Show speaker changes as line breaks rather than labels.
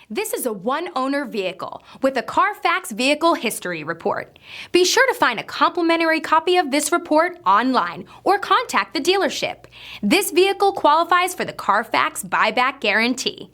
This is a one-owner vehicle with a CARFAX Vehicle History Report. Be sure to find a complimentary copy of this report online or contact the dealership. This vehicle qualifies for the CARFAX Buyback Guarantee.